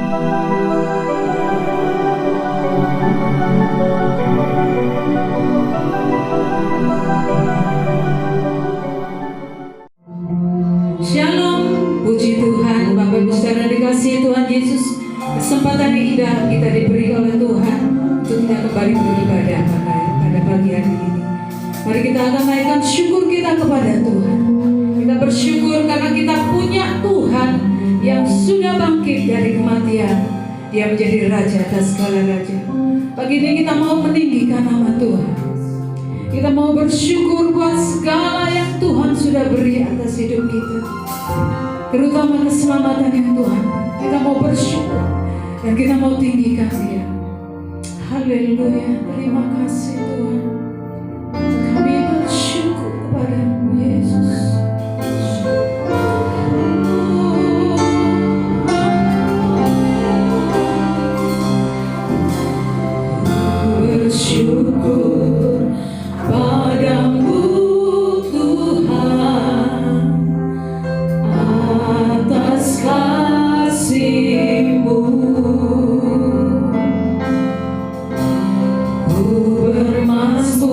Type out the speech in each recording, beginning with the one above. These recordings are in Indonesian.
Shalom, puji Tuhan. Bapak Ibu Saudara dikasihi Tuhan Yesus, kesempatan yang indah kita diberi oleh Tuhan untuk kita kembali beribadah pada pagi hari ini. Mari kita akan naikkan syukur kita kepada Tuhan. Kita bersyukur karena kita punya Tuhan yang sudah bangkit dari kematian. Dia menjadi Raja atas segala raja. Pagi ini kita mau meninggikan nama Tuhan. Kita mau bersyukur buat segala yang Tuhan sudah beri atas hidup kita, terutama keselamatan yang Tuhan. Kita mau bersyukur dan kita mau tinggikan Dia. Haleluya, terima kasih Tuhan. Kami bersyukur kepada-Mu Yesus. Bersyukur padamu Tuhan atas kasih-Mu. Ku bermasmur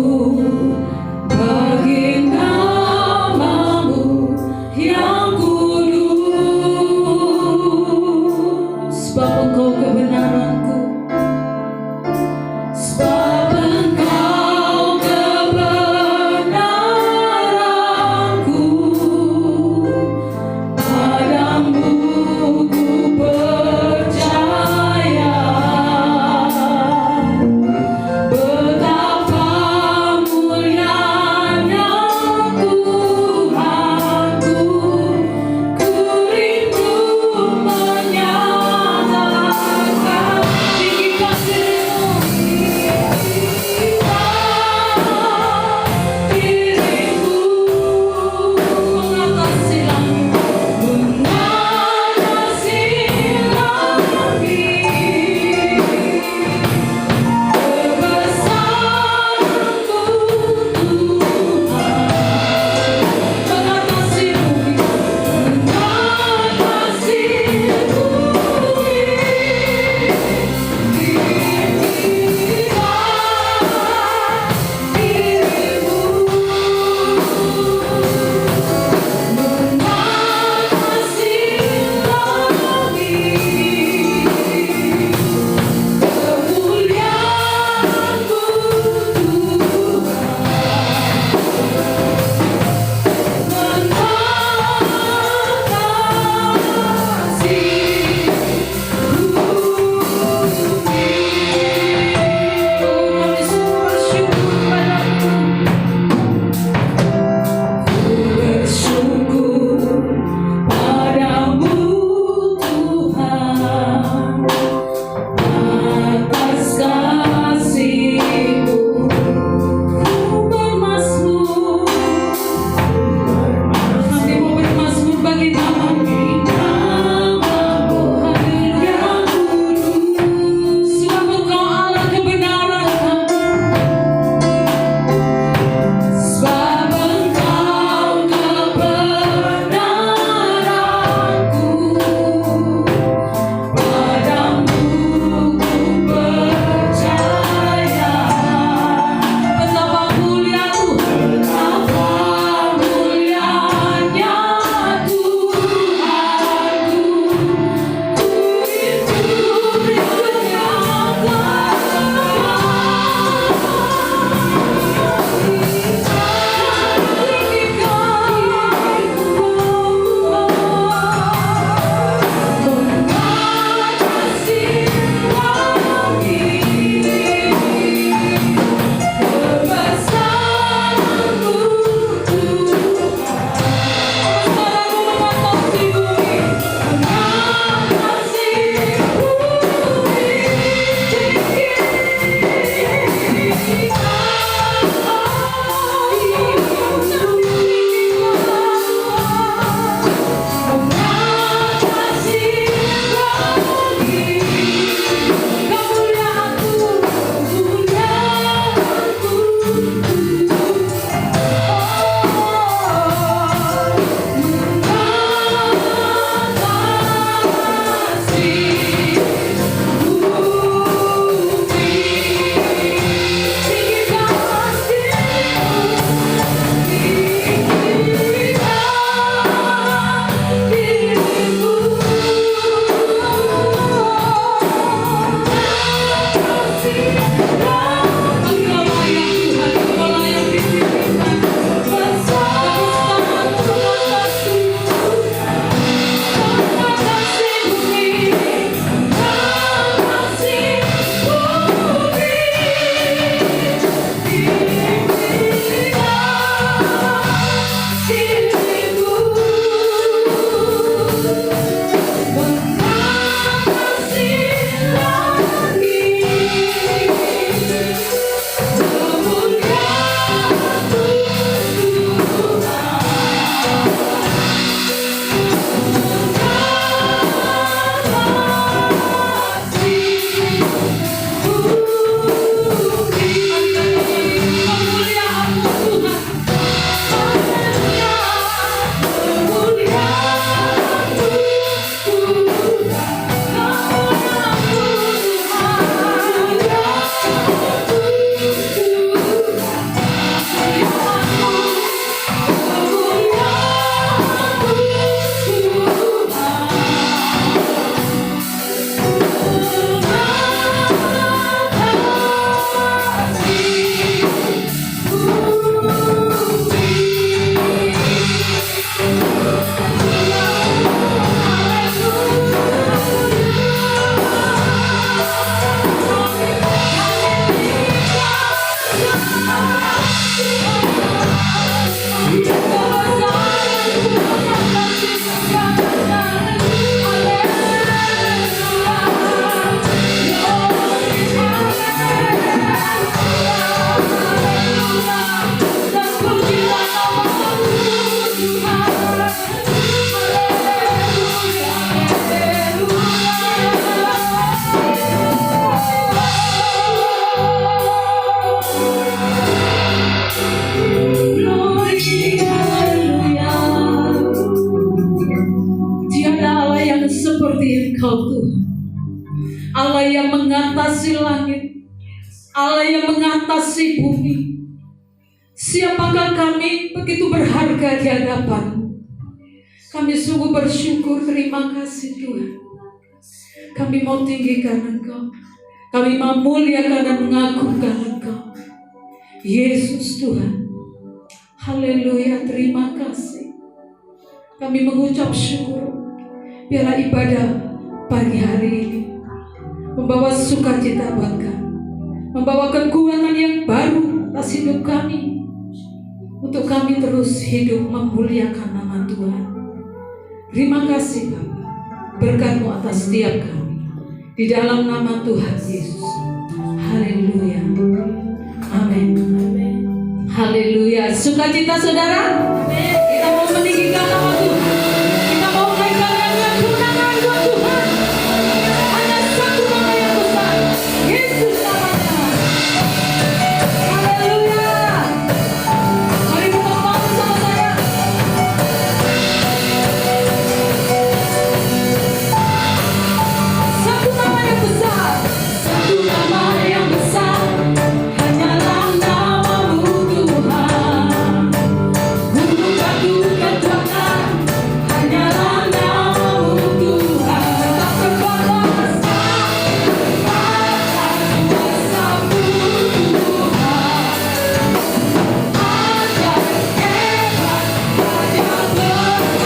Allah yang mengatasi langit, Allah yang mengatasi bumi. Siapakah kami begitu berharga di hadapan-Mu? Kami sungguh bersyukur, terima kasih Tuhan. Kami mau tinggikan Engkau, kami mau muliakan dan mengagungkan Engkau, Yesus Tuhan. Haleluya, terima kasih. Kami mengucap syukur. Biarlah ibadah pagi hari ini membawa sukacita buat kami, membawa kekuatan yang baru atas hidup kami, untuk kami terus hidup memuliakan nama Tuhan. Terima kasih Bapa, berkat-Mu atas setiap kami, di dalam nama Tuhan Yesus. Haleluya, amin. Haleluya, sukacita saudara. Kita mau meninggikan nama Tuhan, kita mau menaikkan kebenaran buat Tuhan. Hanya satu nama yang besar, Yesus namanya. Haleluya. Mari kita bangun bersama saya. Satu nama yang besar, satu nama yang besar, hanyalah nama-Mu Tuhan. Gunung batu kekuatan, hanyalah nama-Mu Tuhan. Tak terbatas, kuasa-Mu Tuhan. Ajaib hebat, Raja berkuasa.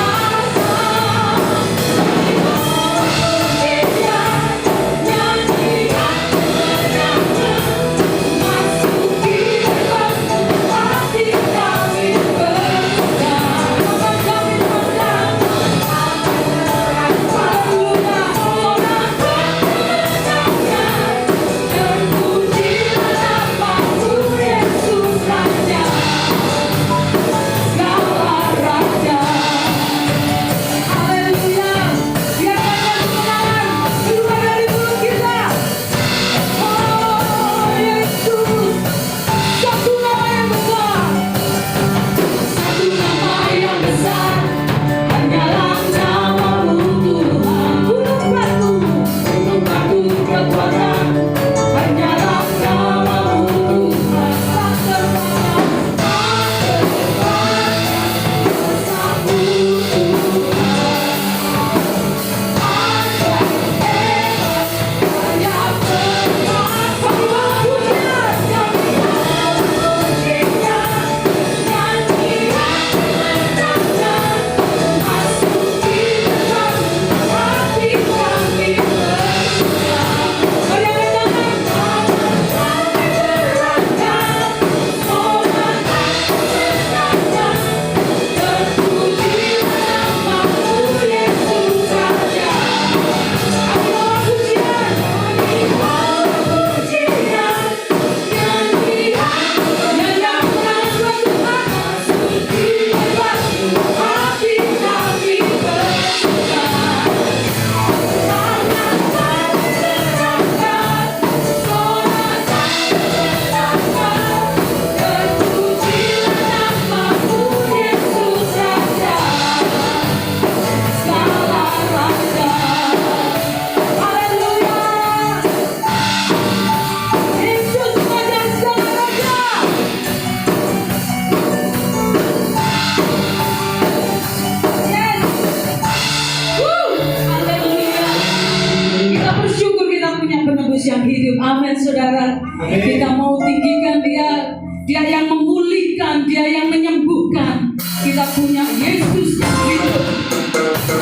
Yang hidup, amin saudara. Kita mau tinggikan Dia, Dia yang memulihkan, Dia yang menyembuhkan. Kita punya Yesus yang hidup.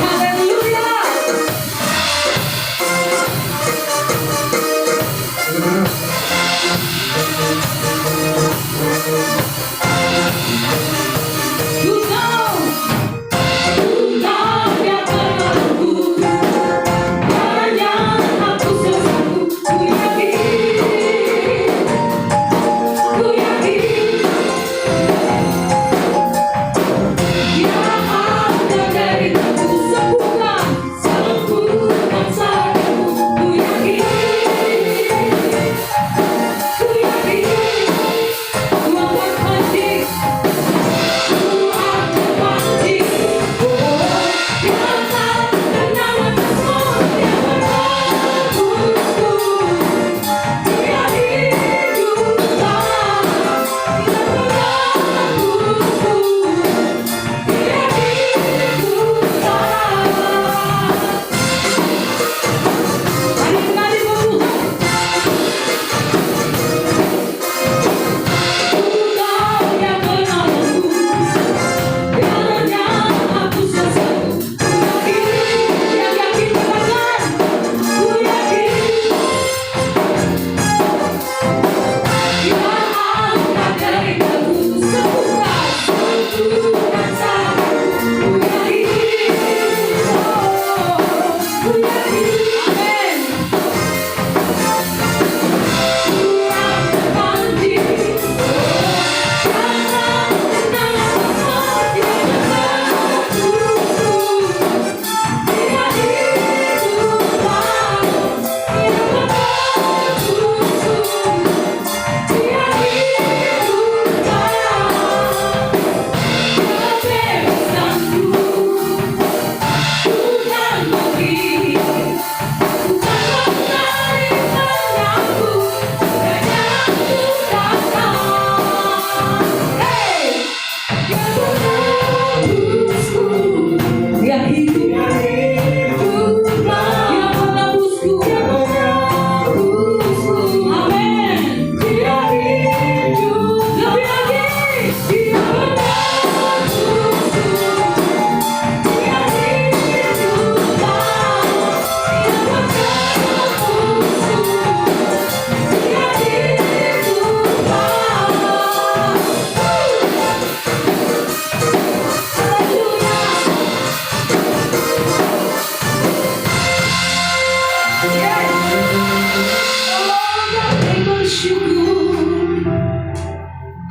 Haleluya. Sembuh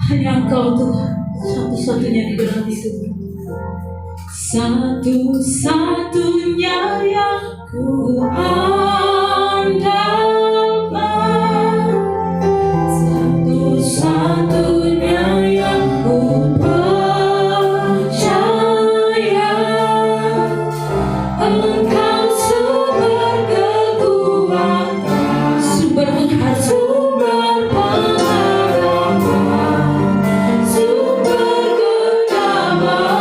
Hanya Engkau Tuhan, satu-satunya di dalam hidup. Satu-satunya yang ku andalkan, satu-satunya yang ku percaya. Engkau sumber kekuatan, sumber pengharapan, sumber kedamaian.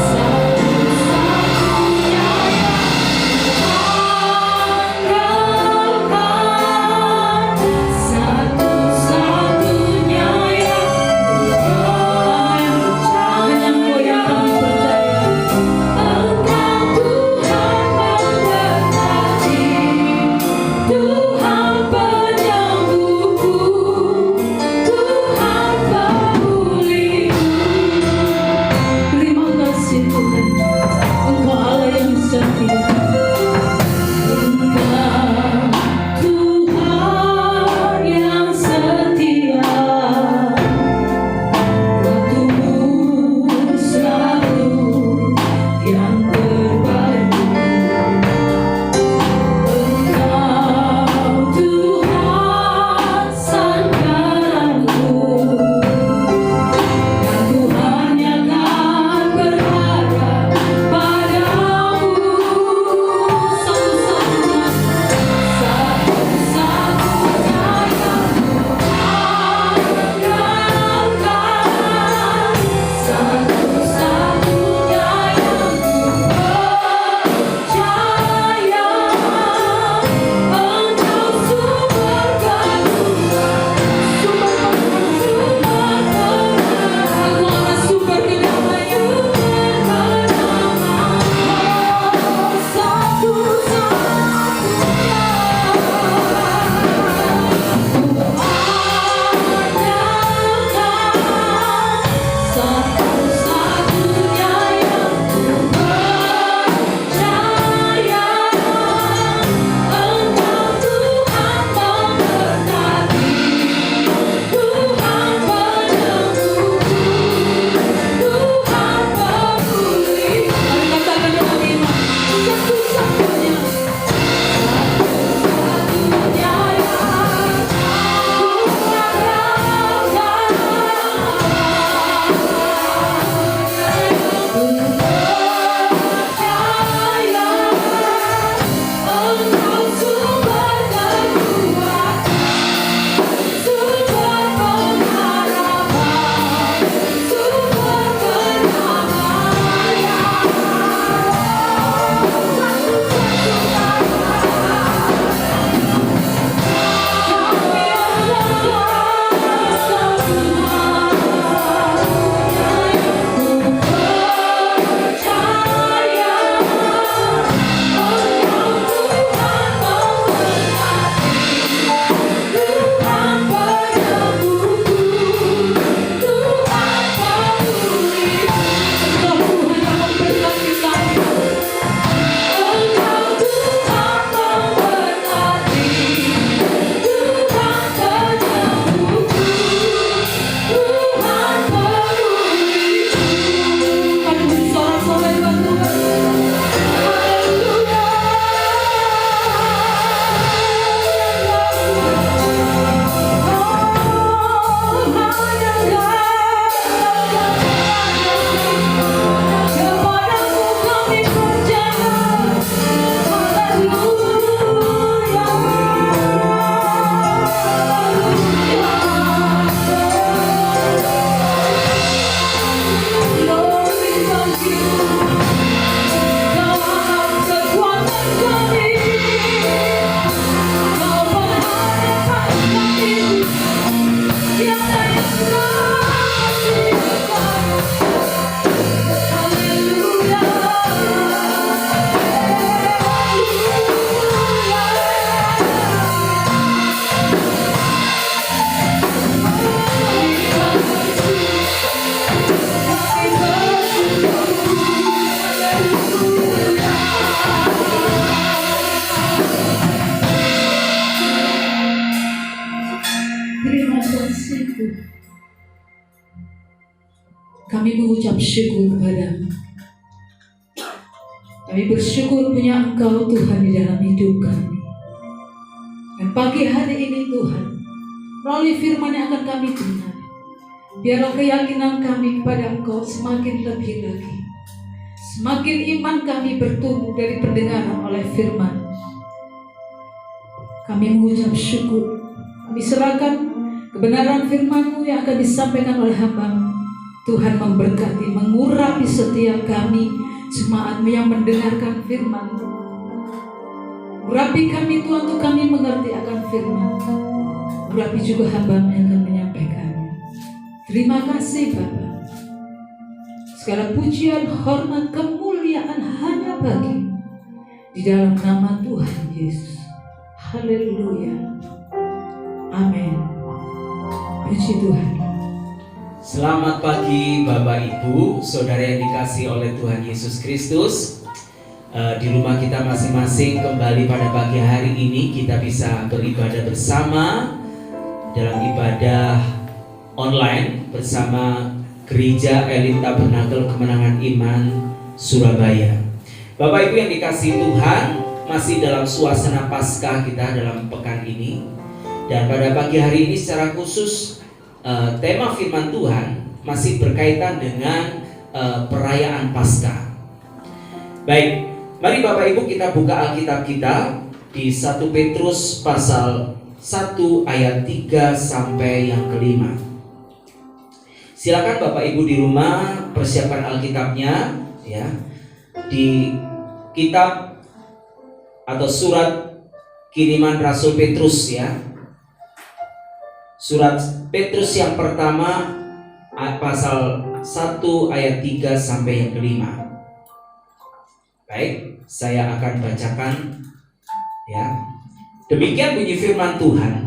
Satu-satunya yang andalkan, satu-satunya yang hanya Engkau yang kami percaya. Engkau Tuhan memberkati, Tuhan penyembuhku, Tuhan pemulihanku. Terima kasih Tuhan, Engkau Allah yang setia. Engkau Tuhan yang setia, waktumu selalu yang terbaik. Engkau Tuhan sandaranku, dan ku hanya kan berharap padamu. kami mengucap syukur kepada-Mu. Kami bersyukur punya Engkau Tuhan di dalam hidup kami. Dan pagi hari ini Tuhan, melalui firman yang akan kami dengar, biarlah keyakinan kami kepada Engkau semakin lebih lagi. Semakin iman kami bertumbuh dari pendengaran oleh firman. Kami mengucap syukur. Kami serahkan kebenaran firman-Mu yang akan disampaikan oleh hamba-Mu. Tuhan memberkati, mengurapi setiap kami, jemaat-Mu yang mendengarkan firman-Mu. Urapi kami Tuhan untuk kami mengerti akan firman. Urapi juga hamba-Mu yang akan menyampaikannya. Terima kasih Bapa. Segala pujian, hormat, kemuliaan hanya bagi di dalam nama Tuhan Yesus. Haleluya. Amin. Puji Tuhan. Selamat pagi Bapak Ibu, saudara yang dikasihi oleh Tuhan Yesus Kristus. Di rumah kita masing-masing kembali pada pagi hari ini kita bisa beribadah bersama dalam ibadah online bersama Gereja Elim Tabernakel Kemenangan Iman Surabaya. Bapak Ibu yang dikasihi Tuhan, masih dalam suasana Paskah kita dalam pekan ini. Dan pada pagi hari ini secara khusus tema firman Tuhan masih berkaitan dengan perayaan Paskah. Baik, mari Bapak Ibu kita buka Alkitab kita di 1 Petrus pasal 1 ayat 3 sampai yang kelima. Silakan Bapak Ibu di rumah persiapkan Alkitabnya ya. Di kitab atau surat kiriman Rasul Petrus ya. Surat Petrus yang pertama pasal 1 ayat 3 sampai yang kelima. Baik, saya akan bacakan ya. Demikian bunyi firman Tuhan.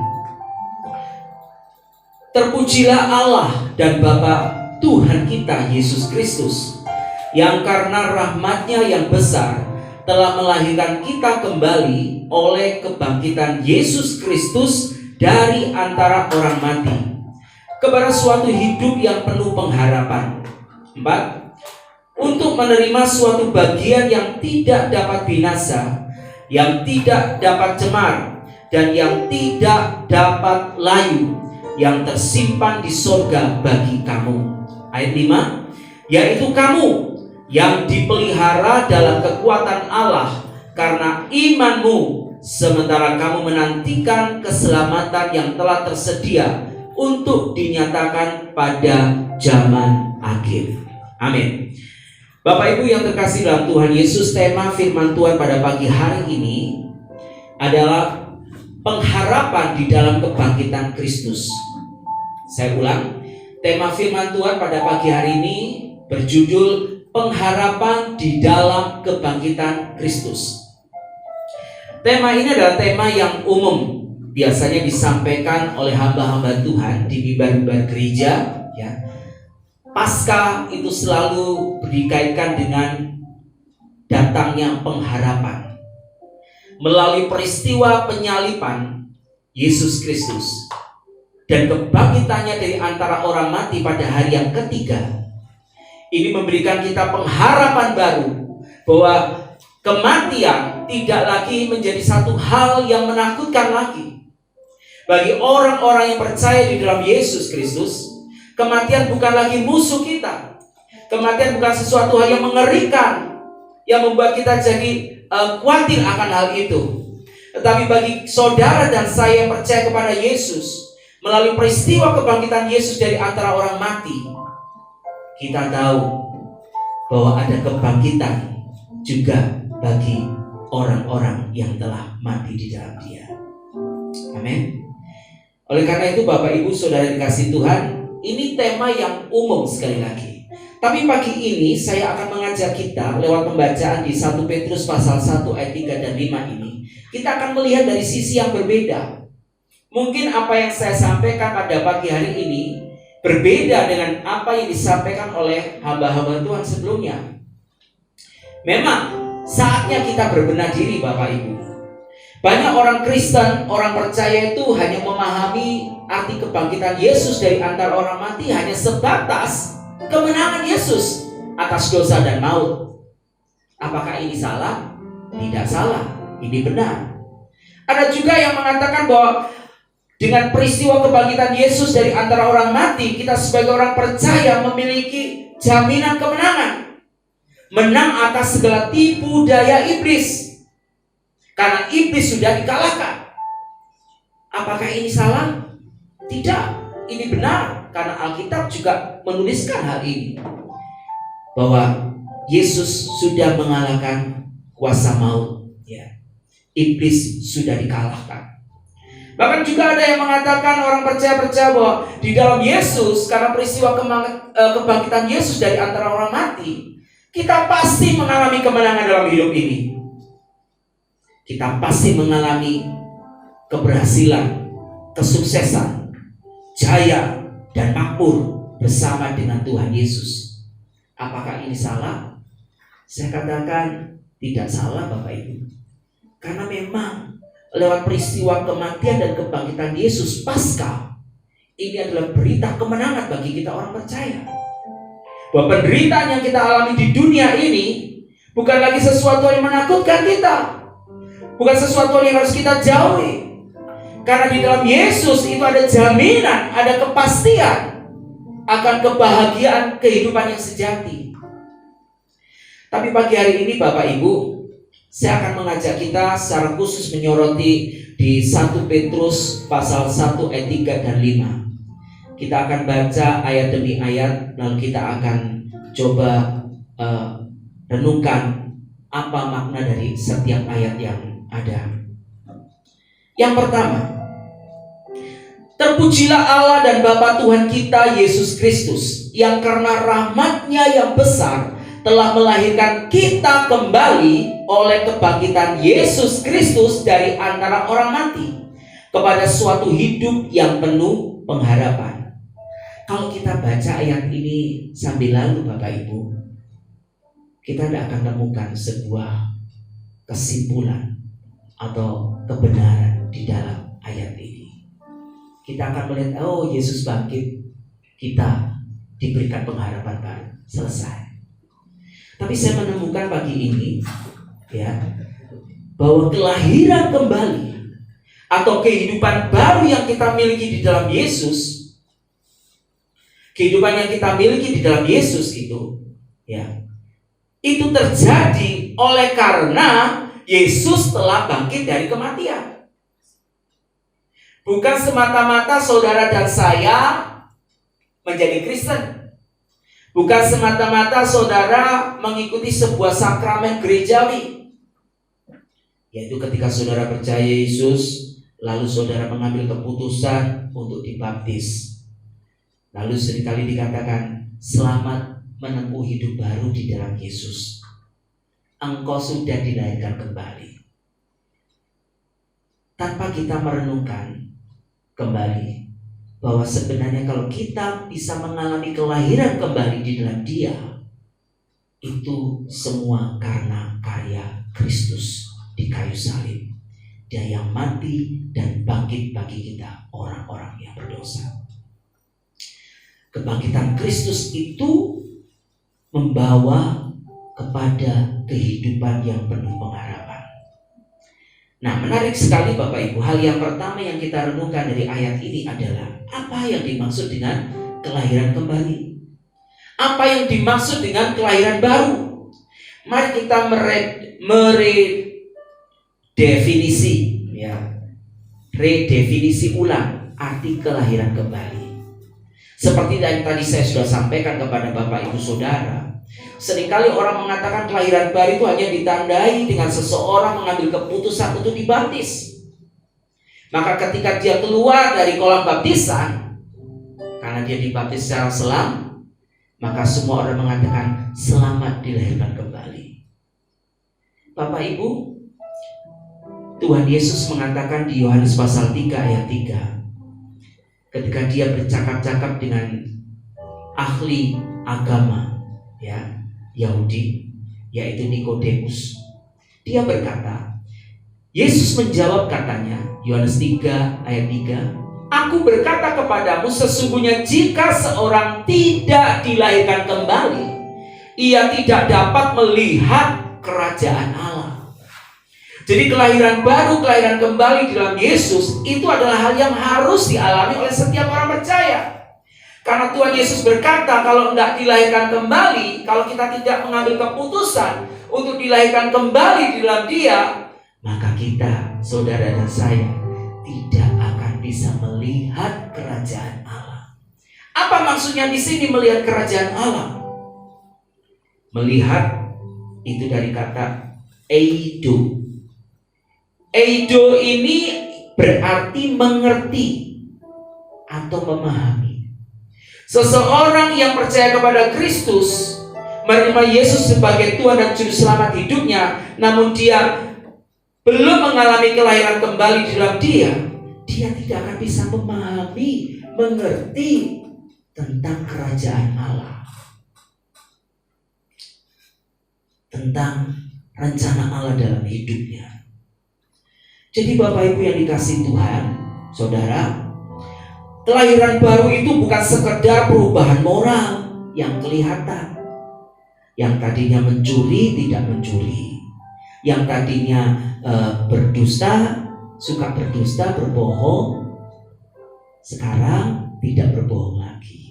Terpujilah Allah dan Bapa Tuhan kita Yesus Kristus, yang karena rahmat-Nya yang besar telah melahirkan kita kembali oleh kebangkitan Yesus Kristus dari antara orang mati kepada suatu hidup yang penuh pengharapan. 4. Untuk menerima suatu bagian yang tidak dapat binasa, yang tidak dapat cemar, dan yang tidak dapat layu, yang tersimpan di sorga bagi kamu. Ayat 5, yaitu kamu yang dipelihara dalam kekuatan Allah karena imanmu, sementara kamu menantikan keselamatan yang telah tersedia untuk dinyatakan pada zaman akhir. Amin. Bapak Ibu yang terkasih dalam Tuhan Yesus, tema firman Tuhan pada pagi hari ini adalah pengharapan di dalam kebangkitan Kristus. Saya ulang, tema firman Tuhan pada pagi hari ini berjudul pengharapan di dalam kebangkitan Kristus. Tema ini adalah tema yang umum, biasanya disampaikan oleh hamba-hamba Tuhan di mimbar-mimbar gereja ya. Paskah itu selalu dikaitkan dengan datangnya pengharapan melalui peristiwa penyaliban Yesus Kristus dan kebangkitannya dari antara orang mati pada hari yang ketiga. Ini memberikan kita pengharapan baru bahwa kematian tidak lagi menjadi satu hal yang menakutkan lagi. Bagi orang-orang yang percaya di dalam Yesus Kristus, kematian bukan lagi musuh kita. Kematian bukan sesuatu hal yang mengerikan, yang membuat kita jadi khawatir akan hal itu. Tetapi bagi saudara dan saya yang percaya kepada Yesus, melalui peristiwa kebangkitan Yesus dari antara orang mati, kita tahu bahwa ada kebangkitan juga bagi orang-orang yang telah mati di dalam Dia. Amin. Oleh karena itu Bapak Ibu Saudara dikasih Tuhan, ini tema yang umum sekali lagi. Tapi pagi ini saya akan mengajak kita lewat pembacaan di 1 Petrus pasal 1 ayat 3 dan 5 ini. Kita akan melihat dari sisi yang berbeda. Mungkin apa yang saya sampaikan pada pagi hari ini berbeda dengan apa yang disampaikan oleh hamba-hamba Tuhan sebelumnya. Memang saatnya kita berbenah diri Bapak Ibu. Banyak orang Kristen, orang percaya itu hanya memahami arti kebangkitan Yesus dari antara orang mati hanya sebatas kemenangan Yesus atas dosa dan maut. Apakah ini salah? Tidak salah, ini benar. Ada juga yang mengatakan bahwa dengan peristiwa kebangkitan Yesus dari antara orang mati, kita sebagai orang percaya memiliki jaminan kemenangan. Menang atas segala tipu daya iblis. Karena iblis sudah dikalahkan. Apakah ini salah? Tidak, ini benar. Karena Alkitab juga menuliskan hal ini. Bahwa Yesus sudah mengalahkan kuasa maut. Ya. Iblis sudah dikalahkan. Bahkan juga ada yang mengatakan, orang percaya bahwa di dalam Yesus, karena peristiwa kebangkitan Yesus dari antara orang mati, kita pasti mengalami kemenangan dalam hidup ini. Kita pasti mengalami keberhasilan, kesuksesan, jaya, dan makmur bersama dengan Tuhan Yesus. Apakah ini salah? Saya katakan tidak salah, Bapak Ibu. Karena memang lewat peristiwa kematian dan kebangkitan Yesus Paskah, ini adalah berita kemenangan bagi kita orang percaya. Bahwa penderitaan yang kita alami di dunia ini bukan lagi sesuatu yang menakutkan kita, bukan sesuatu yang harus kita jauhi. Karena di dalam Yesus itu ada jaminan, ada kepastian akan kebahagiaan kehidupan yang sejati. Tapi pagi hari ini Bapak Ibu, saya akan mengajak kita secara khusus menyoroti di 1 Petrus pasal 1 ayat 3 dan 5. Kita akan baca ayat demi ayat, lalu kita akan coba renungkan apa makna dari setiap ayat yang ada. Yang pertama, terpujilah Allah dan Bapa Tuhan kita Yesus Kristus, yang karena rahmat-Nya yang besar telah melahirkan kita kembali oleh kebangkitan Yesus Kristus dari antara orang mati kepada suatu hidup yang penuh pengharapan. Kalau kita baca ayat ini sambil lalu Bapak Ibu, kita tidak akan temukan sebuah kesimpulan atau kebenaran di dalam ayat ini. Kita akan melihat, oh Yesus bangkit, kita diberikan pengharapan baru, selesai. Tapi saya menemukan pagi ini, ya, bahwa kelahiran kembali atau kehidupan baru yang kita miliki di dalam Yesus, kehidupan yang kita miliki di dalam Yesus itu, ya, itu terjadi oleh karena Yesus telah bangkit dari kematian. Bukan semata-mata saudara dan saya menjadi Kristen. Bukan semata-mata saudara mengikuti sebuah sakramen gerejawi, yaitu ketika saudara percaya Yesus, lalu saudara mengambil keputusan untuk dibaptis. Lalu seringkali dikatakan, selamat menempuh hidup baru di dalam Yesus. Engkau sudah dilahirkan kembali. Tanpa kita merenungkan kembali bahwa sebenarnya kalau kita bisa mengalami kelahiran kembali di dalam Dia, itu semua karena karya Kristus di kayu salib. Dia yang mati dan bangkit bagi kita orang-orang yang berdosa. Kebangkitan Kristus itu membawa kepada kehidupan yang penuh pengharapan. Nah, menarik sekali Bapak Ibu. Hal yang pertama yang kita renungkan dari ayat ini adalah apa yang dimaksud dengan kelahiran kembali? Apa yang dimaksud dengan kelahiran baru? Mari kita meredefinisi, ya, redefinisi ulang arti kelahiran kembali. Seperti yang tadi saya sudah sampaikan kepada Bapak Ibu Saudara, seringkali orang mengatakan kelahiran baru itu hanya ditandai dengan seseorang mengambil keputusan untuk dibaptis. Maka ketika dia keluar dari kolam baptisan, karena dia dibaptis secara selam, maka semua orang mengatakan selamat dilahirkan kembali. Bapak Ibu, Tuhan Yesus mengatakan di Yohanes pasal 3 ayat 3, ketika dia bercakap-cakap dengan ahli agama, ya, Yahudi, yaitu Nikodemus, dia berkata, Yesus menjawab, katanya, Yohanes 3 ayat 3, Aku berkata kepadamu, sesungguhnya jika seorang tidak dilahirkan kembali, ia tidak dapat melihat kerajaan Allah. Jadi kelahiran baru, kelahiran kembali di dalam Yesus itu adalah hal yang harus dialami oleh setiap orang percaya. Karena Tuhan Yesus berkata, kalau tidak dilahirkan kembali, kalau kita tidak mengambil keputusan untuk dilahirkan kembali di dalam Dia, maka kita, saudara dan saya, tidak akan bisa melihat kerajaan Allah. Apa maksudnya di sini melihat kerajaan Allah? Melihat itu dari kata eido. Eido ini berarti mengerti atau memahami. Seseorang yang percaya kepada Kristus, menerima Yesus sebagai Tuhan dan Juru Selamat hidupnya, namun dia belum mengalami kelahiran kembali di dalam dia tidak akan bisa memahami, mengerti tentang kerajaan Allah, tentang rencana Allah dalam hidupnya. Jadi Bapak Ibu yang dikasihi Tuhan, saudara, kelahiran baru itu bukan sekedar perubahan moral yang kelihatan. Yang tadinya mencuri tidak mencuri, yang tadinya berdusta, suka berdusta, berbohong, sekarang tidak berbohong lagi.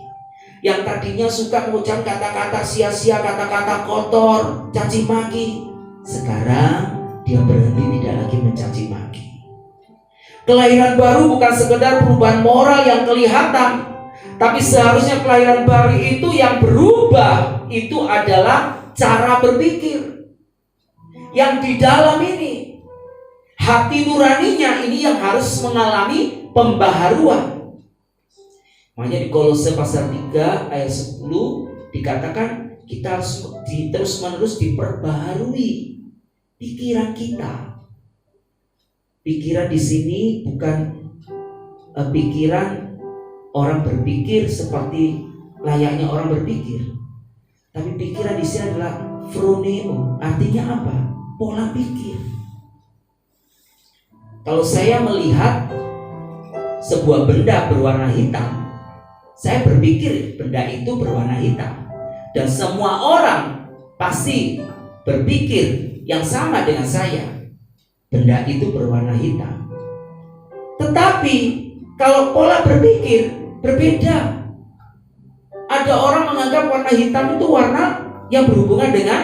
Yang tadinya suka mengucap kata-kata sia-sia, kata-kata kotor, caci maki, sekarang dia berhenti tidak lagi mencaci maki. Kelahiran baru bukan sekedar perubahan moral yang kelihatan, tapi seharusnya kelahiran baru itu yang berubah itu adalah cara berpikir. Yang di dalam ini, hati nuraninya ini yang harus mengalami pembaharuan. Makanya di Kolose pasal 3 ayat 10 dikatakan kita harus terus menerus diperbaharui pikiran kita. Pikiran di sini bukan pikiran orang berpikir seperti layaknya orang berpikir, tapi pikiran di sini adalah phroneo. Artinya apa? Pola pikir. Kalau saya melihat sebuah benda berwarna hitam, saya berpikir benda itu berwarna hitam, dan semua orang pasti berpikir yang sama dengan saya. Benda itu berwarna hitam. Tetapi kalau pola berpikir berbeda. Ada orang menganggap warna hitam itu warna yang berhubungan dengan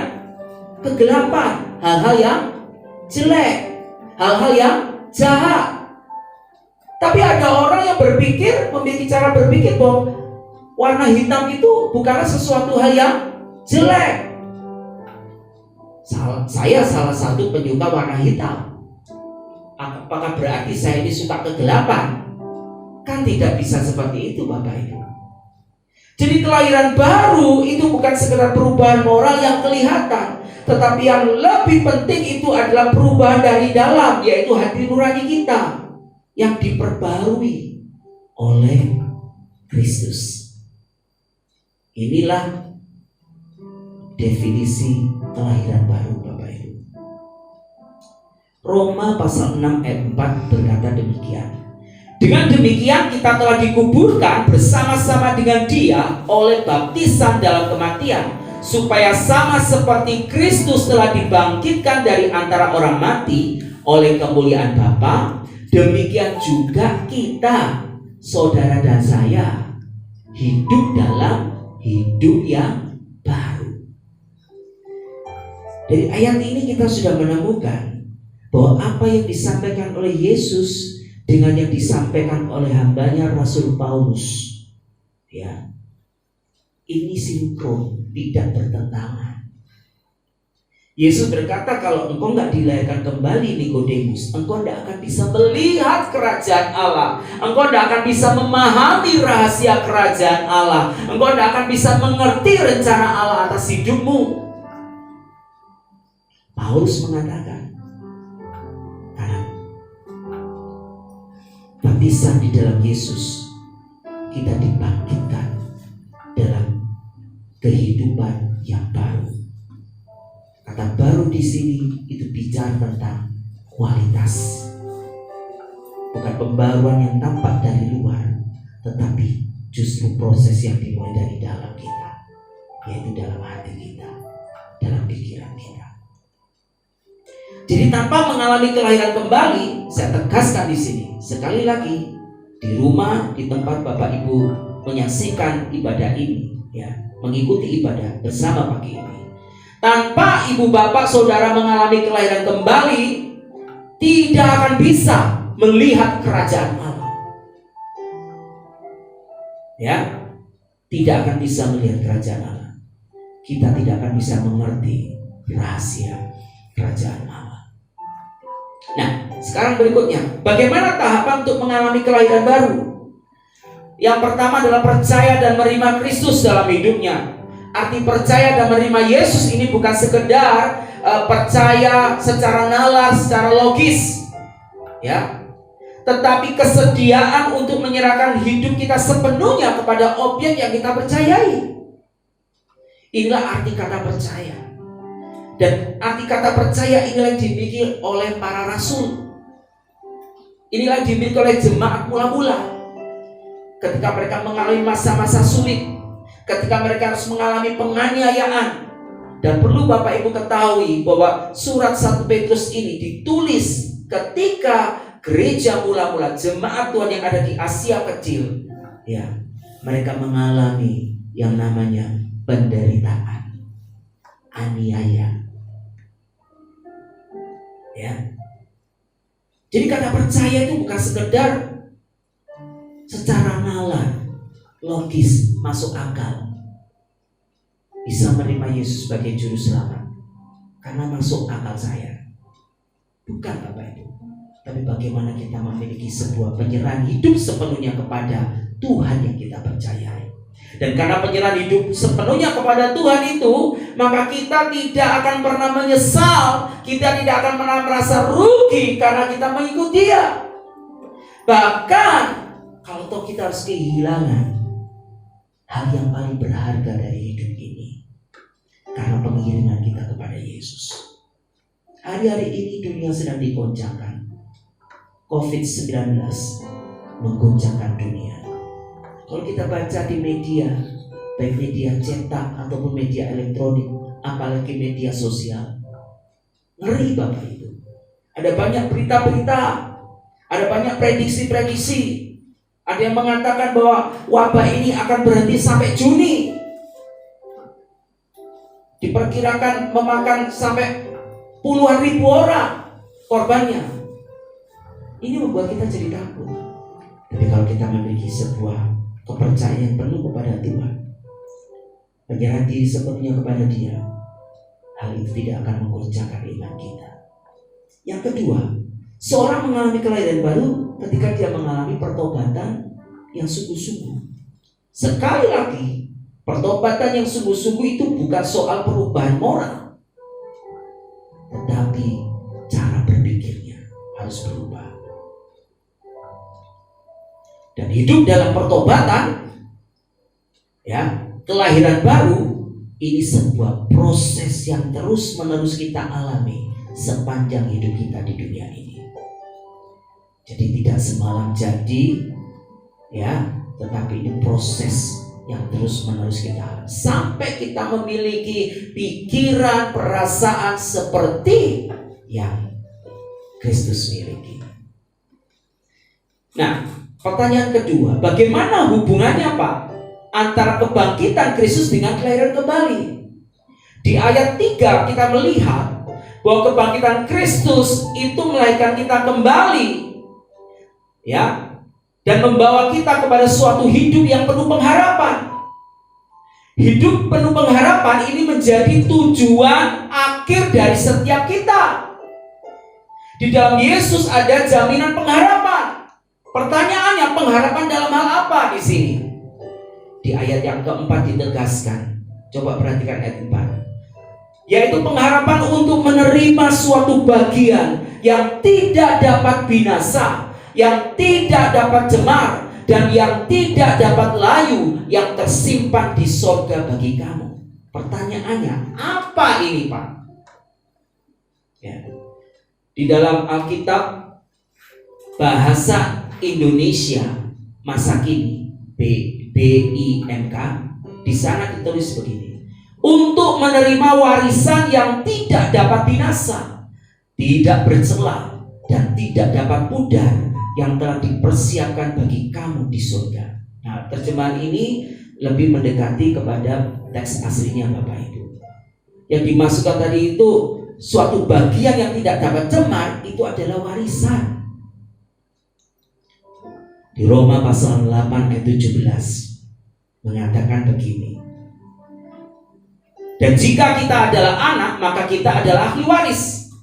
kegelapan, hal-hal yang jelek, hal-hal yang jahat. Tapi ada orang yang berpikir, memiliki cara berpikir bahwa warna hitam itu bukanlah sesuatu hal yang jelek. Saya salah satu penyuka warna hitam. Apakah berarti saya ini suka kegelapan? Kan tidak bisa seperti itu, Bapak Ibu. Jadi kelahiran baru itu bukan sekedar perubahan moral yang kelihatan, tetapi yang lebih penting itu adalah perubahan dari dalam, yaitu hati nurani kita yang diperbarui oleh Kristus. Inilah definisi kelahiran baru, Bapak Ibu. Roma pasal 6 ayat 4 berkata demikian. Dengan demikian kita telah dikuburkan bersama-sama dengan Dia oleh baptisan dalam kematian, supaya sama seperti Kristus telah dibangkitkan dari antara orang mati oleh kemuliaan Bapa, demikian juga kita, saudara dan saya, hidup dalam hidup yang baru. Dari ayat ini kita sudah menemukan bahwa apa yang disampaikan oleh Yesus dengan yang disampaikan oleh hambanya Rasul Paulus, ya, ini sinkron, tidak bertentangan. Yesus berkata, kalau engkau nggak dilahirkan kembali, Nikodemus, engkau tidak akan bisa melihat kerajaan Allah. Engkau tidak akan bisa memahami rahasia kerajaan Allah. Engkau tidak akan bisa mengerti rencana Allah atas hidupmu. Paulus mengatakan, karena baptisan di dalam Yesus, kita dibangkitkan dalam kehidupan yang baru. Kata baru di sini itu bicara tentang kualitas, bukan bukan pembaruan yang tampak dari luar, tetapi justru proses yang dimulai dari dalam kita, yaitu dalam hati kita, dalam pikiran kita. Jadi tanpa mengalami kelahiran kembali, saya tegaskan di sini sekali lagi, di rumah, di tempat Bapak Ibu menyaksikan ibadah ini, ya, mengikuti ibadah bersama pagi ini, tanpa ibu bapak saudara mengalami kelahiran kembali, tidak akan bisa melihat kerajaan Allah. Ya, tidak akan bisa melihat kerajaan Allah. Kita tidak akan bisa mengerti rahasia kerajaan Allah. Nah, sekarang berikutnya, bagaimana tahapan untuk mengalami kelahiran baru? Yang pertama adalah percaya dan menerima Kristus dalam hidupnya. Arti percaya dan menerima Yesus ini bukan sekedar percaya secara nalar, secara logis, ya, tetapi kesediaan untuk menyerahkan hidup kita sepenuhnya kepada objek yang kita percayai. Inilah arti kata percaya. Dan arti kata percaya inilah yang dimiliki oleh para rasul. Inilah yang dimiliki oleh jemaat mula-mula. Ketika mereka mengalami masa-masa sulit, ketika mereka harus mengalami penganiayaan. Dan perlu Bapak Ibu ketahui bahwa surat 1 Petrus ini ditulis ketika gereja mula-mula, jemaat Tuhan yang ada di Asia Kecil, ya, mereka mengalami yang namanya penderitaan, aniaya, ya. Jadi kata percaya itu bukan sekedar secara nalar, logis, masuk akal, bisa menerima Yesus sebagai juru selamat karena masuk akal saya. Bukan Bapak Ibu, tapi bagaimana kita memiliki sebuah penyerahan hidup sepenuhnya kepada Tuhan yang kita percayai. Dan karena penyerahan hidup sepenuhnya kepada Tuhan itu, maka kita tidak akan pernah menyesal, kita tidak akan pernah merasa rugi karena kita mengikuti Dia. Bahkan kalau toh kita harus kehilangan hal yang paling berharga dari hidup ini karena pengiringan kita kepada Yesus. Hari-hari ini dunia sedang digoncangkan. COVID-19 menggoncangkan dunia. Kalau kita baca di media, baik media cetak ataupun media elektronik, apalagi media sosial, ngeri Bapak Ibu. Ada banyak berita-berita, ada banyak prediksi-prediksi. Ada yang mengatakan bahwa wabah ini akan berhenti sampai Juni. Diperkirakan memakan sampai puluhan ribu orang korbannya. Ini membuat kita jadi takut. Tapi kalau kita memiliki sebuah kepercayaan penuh kepada Tuhan, menyerah diri sepenuhnya kepada Dia, hal itu tidak akan menggoncangkan iman kita. Yang kedua, seorang mengalami kelahiran baru ketika dia mengalami pertobatan yang sungguh-sungguh. Sekali lagi, pertobatan yang sungguh-sungguh itu bukan soal perubahan moral, tetapi cara berpikirnya harus berubah. Dan hidup dalam pertobatan, ya, kelahiran baru, ini sebuah proses yang terus-menerus kita alami sepanjang hidup kita di dunia ini. Jadi tidak semalam jadi, ya, tetapi ini proses yang terus-menerus kita alami sampai kita memiliki pikiran, perasaan seperti yang Kristus miliki. Nah, pertanyaan kedua, bagaimana hubungannya Pak antara kebangkitan Kristus dengan kelahiran kembali? Di ayat 3 kita melihat bahwa kebangkitan Kristus itu melahirkan kita kembali, ya, dan membawa kita kepada suatu hidup yang penuh pengharapan. Hidup penuh pengharapan ini menjadi tujuan akhir dari setiap kita. Di dalam Yesus ada jaminan pengharapan. Pertanyaannya, pengharapan dalam hal apa di sini? Di ayat yang keempat ditegaskan. Coba perhatikan ayat 4. Yaitu pengharapan untuk menerima suatu bagian yang tidak dapat binasa, yang tidak dapat jemar, dan yang tidak dapat layu, yang tersimpan di sorga bagi kamu. Pertanyaannya, apa ini Pak? Ya. Di dalam Alkitab, bahasa Indonesia masa kini, BIMK, di sana ditulis begini: untuk menerima warisan yang tidak dapat binasa, tidak bercela, dan tidak dapat pudar, yang telah dipersiapkan bagi kamu di surga. Nah, terjemahan ini lebih mendekati kepada teks aslinya Bapak Ibu. Yang dimaksudkan tadi itu suatu bagian yang tidak dapat cemar, itu adalah warisan. Di Roma pasal 8 ayat 17 mengatakan begini: dan jika kita adalah anak, maka kita adalah ahli waris.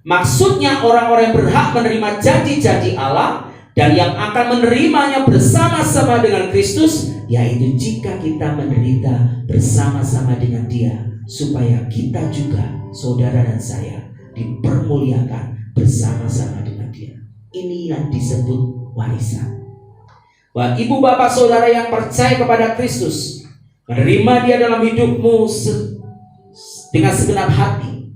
Maksudnya orang-orang yang berhak menerima janji-janji Allah dan yang akan menerimanya bersama-sama dengan Kristus, yaitu jika kita menderita bersama-sama dengan Dia, supaya kita juga, saudara dan saya, dipermuliakan bersama-sama dengan Dia. Ini yang disebut warisan. Wah, ibu bapak saudara yang percaya kepada Kristus, menerima Dia dalam hidupmu dengan segenap hati,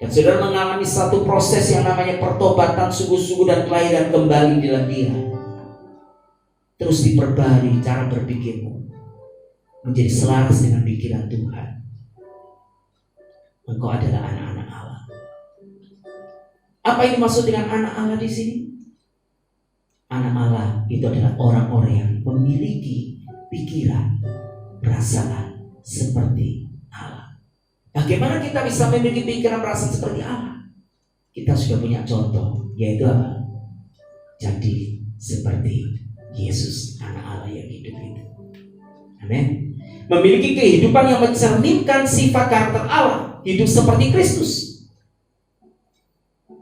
dan saudara mengalami satu proses yang namanya pertobatan sungguh-sungguh dan kelahiran kembali dalam Dia. Terus diperbarui cara berpikirmu menjadi selaras dengan pikiran Tuhan. Engkau adalah anak-anak Allah. Apa yang dimaksud dengan anak Allah di sini? Anak Allah itu adalah orang-orang yang memiliki pikiran, perasaan seperti Allah. Bagaimana kita bisa memiliki pikiran, perasaan seperti Allah? Kita sudah punya contoh, yaitu apa? Jadi seperti Yesus, anak Allah yang hidup itu. Amin. Memiliki kehidupan yang mencerminkan sifat karakter Allah, hidup seperti Kristus.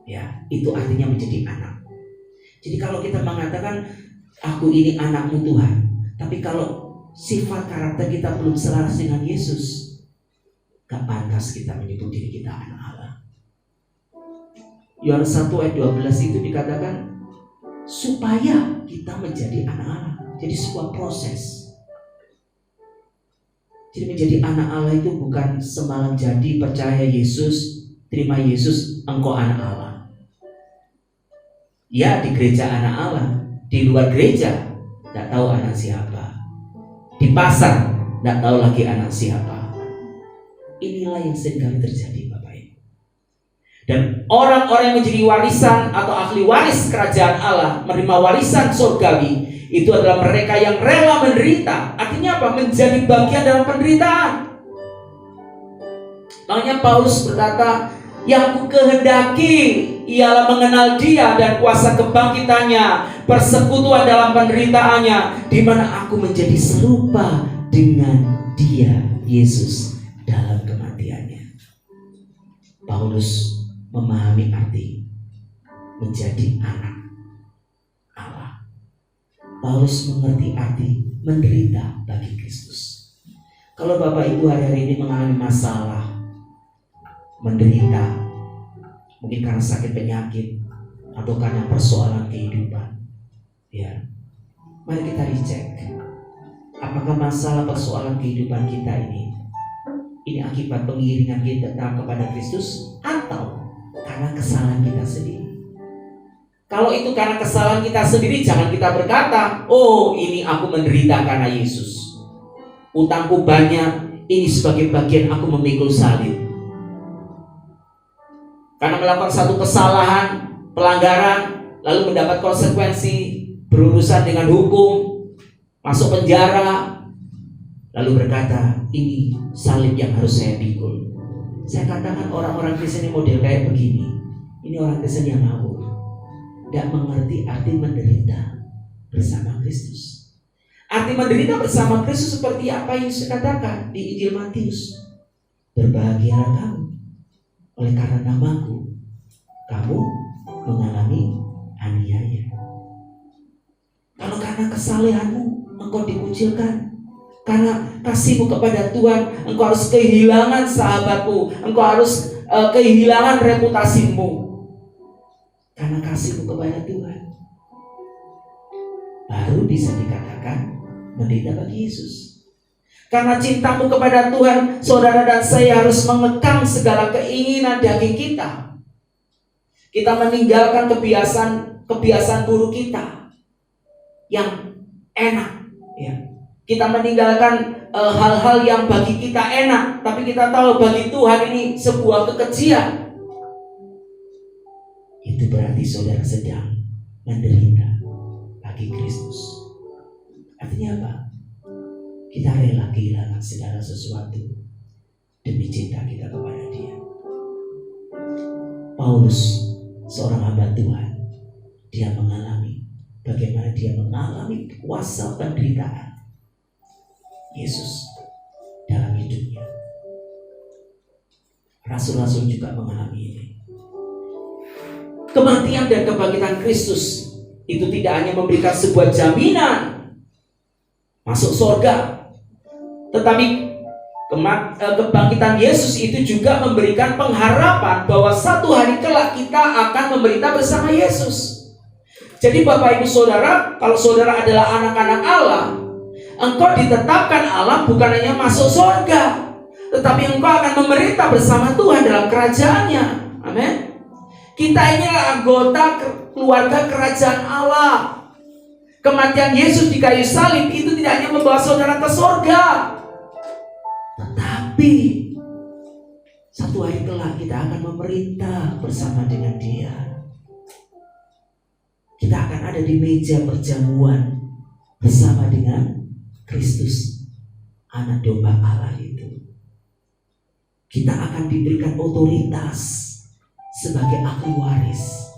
Ya, itu artinya menjadi anak. Jadi kalau kita mengatakan aku ini anakmu Tuhan, tapi kalau sifat karakter kita belum selaras dengan Yesus, gak pantas kita menyebut diri kita anak Allah. Yohanes 1 ayat 12 itu dikatakan supaya kita menjadi anak Allah. Jadi sebuah proses. Jadi menjadi anak Allah itu bukan semalam jadi percaya Yesus, terima Yesus, engkau anak Allah. Ya, di gereja anak Allah, di luar gereja tidak tahu anak siapa, di pasar tidak tahu lagi anak siapa. Inilah yang seringkali terjadi Bapak Ibu. Dan orang-orang yang menjadi warisan atau ahli waris kerajaan Allah, menerima warisan surgawi, itu adalah mereka yang rela menderita. Artinya apa? Menjadi bagian dalam penderitaan. Makanya Paulus berkata, yang ku kehendaki ialah mengenal Dia dan kuasa kebangkitannya, persekutuan dalam penderitaannya, di mana aku menjadi serupa dengan Dia, Yesus, dalam kematiannya. Paulus memahami arti menjadi anak Allah. Paulus mengerti arti menderita bagi Kristus. Kalau Bapak Ibu hari-hari ini mengalami masalah, menderita, mungkin karena sakit penyakit atau karena persoalan kehidupan, ya, mari kita dicek apakah masalah persoalan kehidupan kita ini akibat pengiringan kita kepada Kristus atau karena kesalahan kita sendiri. Kalau itu karena kesalahan kita sendiri, jangan kita berkata, oh ini aku menderita karena Yesus, utangku banyak, ini sebagai bagian aku memikul salib. Karena melakukan satu kesalahan, pelanggaran, lalu mendapat konsekuensi, berurusan dengan hukum, masuk penjara, lalu berkata, ini salib yang harus saya pikul. Saya katakan orang-orang Kristen yang model kayak begini, ini orang Kristen yang ngawur, tidak mengerti arti menderita bersama Kristus. Arti menderita bersama Kristus seperti apa yang Yesus katakan di Injil Matius. Berbahagialah kamu, oleh karena namaku kamu mengalami aniaya. Kalau karena kesalehanmu engkau dikucilkan, karena kasihmu kepada Tuhan engkau harus kehilangan sahabatmu, engkau harus kehilangan reputasimu. Karena kasihmu kepada Tuhan, baru bisa dikatakan menderita bagi Yesus. Karena cintamu kepada Tuhan, saudara dan saya harus mengekang segala keinginan daging kita. Kita meninggalkan kebiasaan kebiasaan buruk kita yang enak, ya. Kita meninggalkan hal-hal yang bagi kita enak, tapi kita tahu bagi Tuhan ini sebuah kekejian. Itu berarti saudara sedang menderita bagi Kristus. Artinya apa? Kita rela kehilangan segala sesuatu demi cinta kita kepada Dia. Paulus, seorang hamba Tuhan, dia mengalami bagaimana dia mengalami kuasa penderitaan Yesus dalam hidupnya. Rasul-rasul juga mengalami ini. Kematian dan kebangkitan Kristus itu tidak hanya memberikan sebuah jaminan masuk surga, tetapi kebangkitan Yesus itu juga memberikan pengharapan bahwa satu hari kelak kita akan menderita bersama Yesus. Jadi Bapak Ibu Saudara, kalau saudara adalah anak-anak Allah, engkau ditetapkan Allah bukan hanya masuk surga, tetapi engkau akan menderita bersama Tuhan dalam kerajaannya. Amin. Kita inilah anggota keluarga kerajaan Allah. Kematian Yesus di kayu salib itu tidak hanya membawa saudara ke surga, tetapi satu hari kelak kita akan memerintah bersama dengan Dia. Kita akan ada di meja perjamuan bersama dengan Kristus, anak domba Allah itu. Kita akan diberikan otoritas sebagai ahli waris,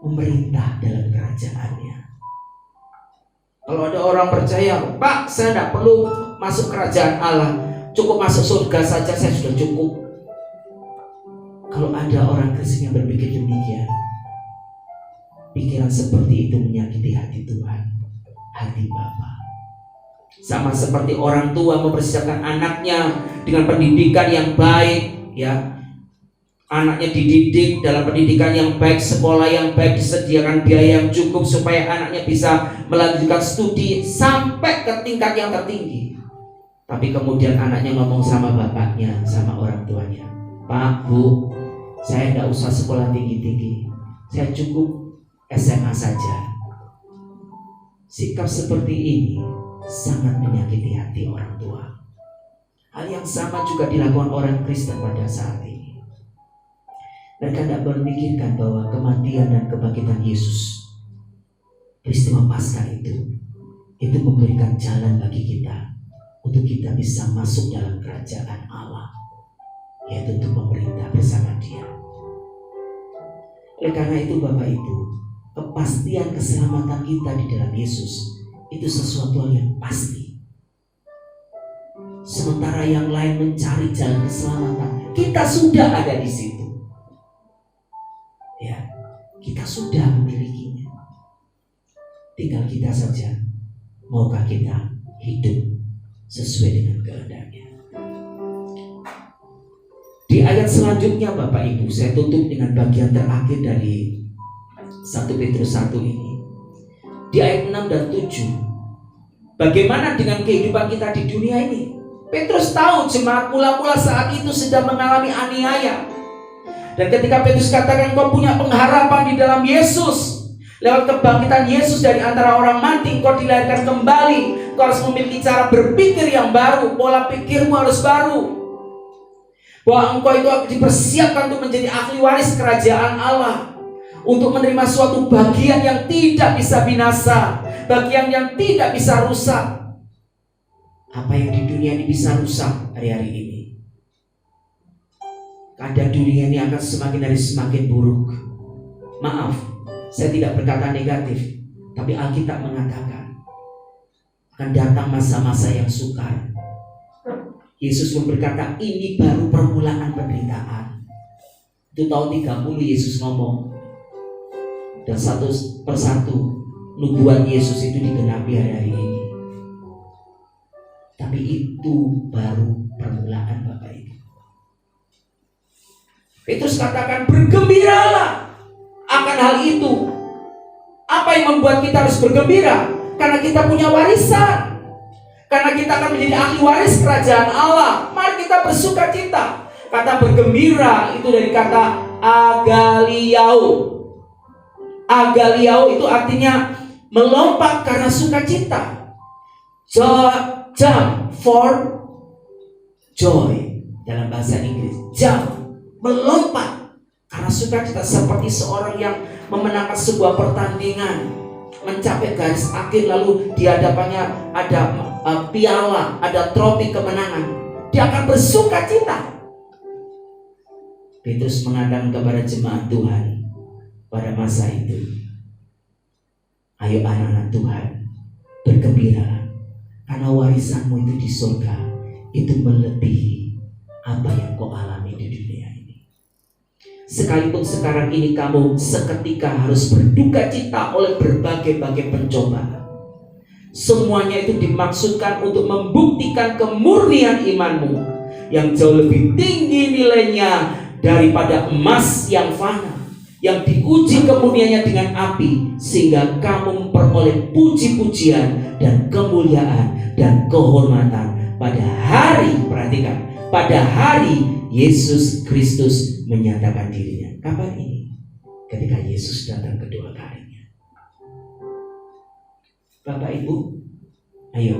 memerintah dalam kerajaannya. Kalau ada orang percaya, Pak, saya tidak perlu masuk kerajaan Allah, cukup masuk surga saja, saya sudah cukup. Kalau ada orang Kristen yang berpikir demikian, pikiran seperti itu menyakiti hati Tuhan, hati Bapa. Sama seperti orang tua mempersiapkan anaknya dengan pendidikan yang baik, ya. Anaknya dididik dalam pendidikan yang baik, sekolah yang baik, disediakan biaya yang cukup supaya anaknya bisa melanjutkan studi sampai ke tingkat yang tertinggi. Tapi kemudian anaknya ngomong sama bapaknya, sama orang tuanya, Pak, Bu, saya tidak usah sekolah tinggi-tinggi, saya cukup SMA saja. Sikap seperti ini sangat menyakiti hati orang tua. Hal yang sama juga dilakukan orang Kristen pada saat ini. Mereka tidak memikirkan bahwa kematian dan kebangkitan Yesus, peristiwa Paskah itu memberikan jalan bagi kita untuk kita bisa masuk dalam kerajaan Allah, yaitu untuk memerintah bersama Dia. Oleh karena itu Bapak Ibu, kepastian keselamatan kita di dalam Yesus itu sesuatu yang pasti. Sementara yang lain mencari jalan keselamatan, kita sudah ada di situ. Ya, kita sudah memilikinya. Tinggal kita saja, maukah kita hidup sesuai dengan kehendaknya. Di ayat selanjutnya Bapak Ibu, saya tutup dengan bagian terakhir dari 1 Petrus 1 ini. Di ayat 6 dan 7, bagaimana dengan kehidupan kita di dunia ini? Petrus tahu jemaat mula-mula saat itu sedang mengalami aniaya. Dan ketika Petrus katakan kau punya pengharapan di dalam Yesus, lewat kebangkitan Yesus dari antara orang mati, kau dilahirkan kembali, kau harus memiliki cara berpikir yang baru, pola pikirmu harus baru, bahwa engkau itu dipersiapkan untuk menjadi ahli waris kerajaan Allah, untuk menerima suatu bagian yang tidak bisa binasa, bagian yang tidak bisa rusak. Apa yang di dunia ini bisa rusak hari-hari ini? Keadaan dunia ini akan semakin hari semakin buruk. Maaf, saya tidak berkata negatif, tapi Alkitab mengatakan akan datang masa-masa yang sukar. Yesus pun berkata ini baru permulaan penderitaan. Itu tahun 30 Yesus ngomong, dan satu persatu nubuat Yesus itu digenapi hari-hari ini. Tapi itu baru permulaan Bapak Ibu. Petrus katakan bergembiralah akan hal itu. Apa yang membuat kita harus bergembira? Karena kita punya warisan. Karena kita akan menjadi ahli waris kerajaan Allah. Mari kita bersuka cita. Kata bergembira itu dari kata agaliau. Agaliao itu artinya melompat karena sukacita. Jump for joy dalam bahasa Inggris. Jump, melompat karena sukacita, seperti seorang yang memenangkan sebuah pertandingan, mencapai garis akhir, lalu di hadapannya ada piala, ada trofi kemenangan. Dia akan bersukacita. Petrus mengatakan kepada jemaat Tuhan pada masa itu, ayo anak-anak Tuhan, bergembira, karena warisanmu itu di surga, itu melebihi apa yang kau alami di dunia ini. Sekalipun sekarang ini kamu seketika harus berduka cita oleh berbagai-bagai pencobaan, semuanya itu dimaksudkan untuk membuktikan kemurnian imanmu yang jauh lebih tinggi nilainya daripada emas yang fana, yang diuji kemurniannya dengan api, sehingga kamu memperoleh puji-pujian dan kemuliaan dan kehormatan pada hari, perhatikan, pada hari Yesus Kristus menyatakan dirinya. Kapan ini? Ketika Yesus datang kedua kalinya. Bapak Ibu, ayo,